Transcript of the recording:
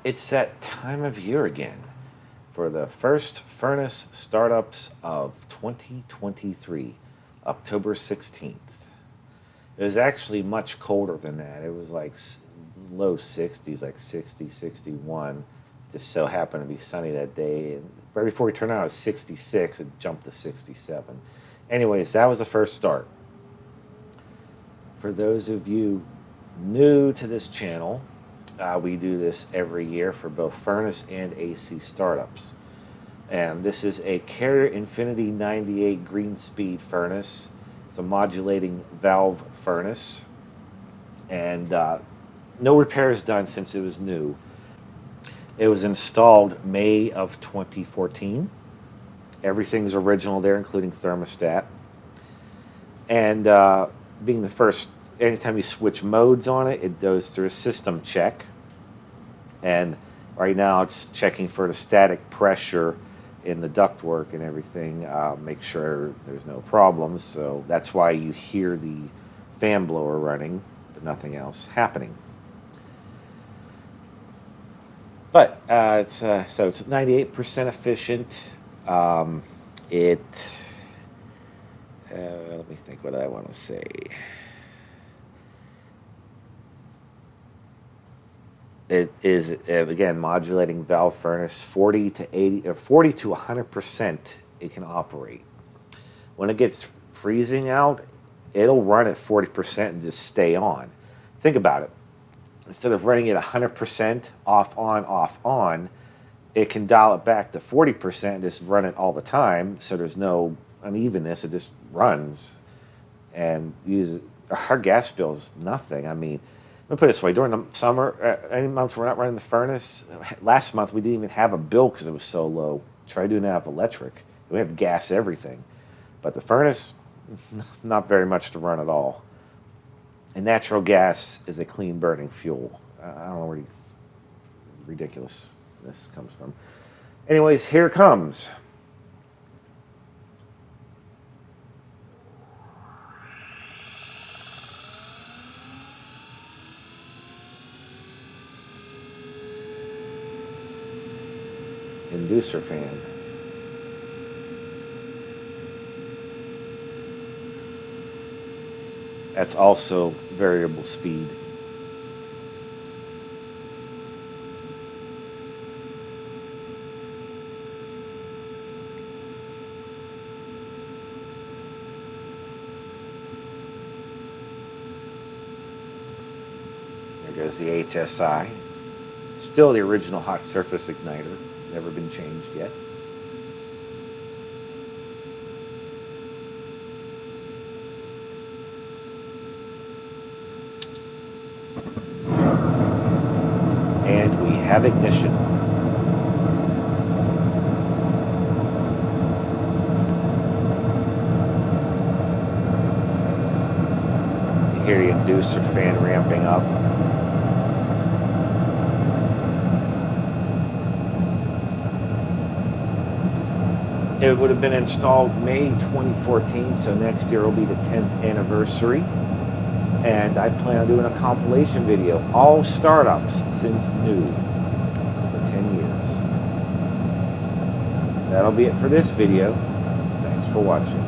It's that time of year again for the first furnace startups of 2023, October 16th. It was actually much colder than that. It was like low 60s, like 60, 61. Just so happened to be sunny that day. And right before we turned out, it was 66. It jumped to 67. Anyways, that was the first start. For those of you new to this channel, we do this every year for both furnace and AC startups. And this is a Carrier Infinity 98 green speed furnace. It's a modulating valve furnace. And no repairs done since it was new. It was installed May of 2014. Everything's original there, including thermostat. And being the first, anytime you switch modes on it, it goes through a system check. And right now it's checking for the static pressure in the ductwork and everything, make sure there's no problems. So that's why you hear the fan blower running, but nothing else happening. But it's 98% efficient. Let me think what I want to say. It is, again, modulating valve furnace, 40 to 80 or 40 to 100% it can operate. When it gets freezing out, it'll run at 40% and just stay on. Think about it. Instead of running it 100% off on, it can dial it back to 40% and just run it all the time, so there's no unevenness. It just runs and our gas bill's nothing. I mean, let me put it this way, during the summer, any months we're not running the furnace, last month we didn't even have a bill because it was so low. Try doing that with electric. We have gas everything. But the furnace, not very much to run at all. And natural gas is a clean burning fuel. I don't know where ridiculous this comes from. Anyways, here it comes. Inducer fan. That's also variable speed. There goes the HSI. Still the original hot surface igniter. Never been changed yet. And we have ignition. You hear the inducer fan ramping up. It would have been installed May 2014, so next year will be the 10th anniversary. And I plan on doing a compilation video, all startups since new, for 10 years. That'll be it for this video. Thanks for watching.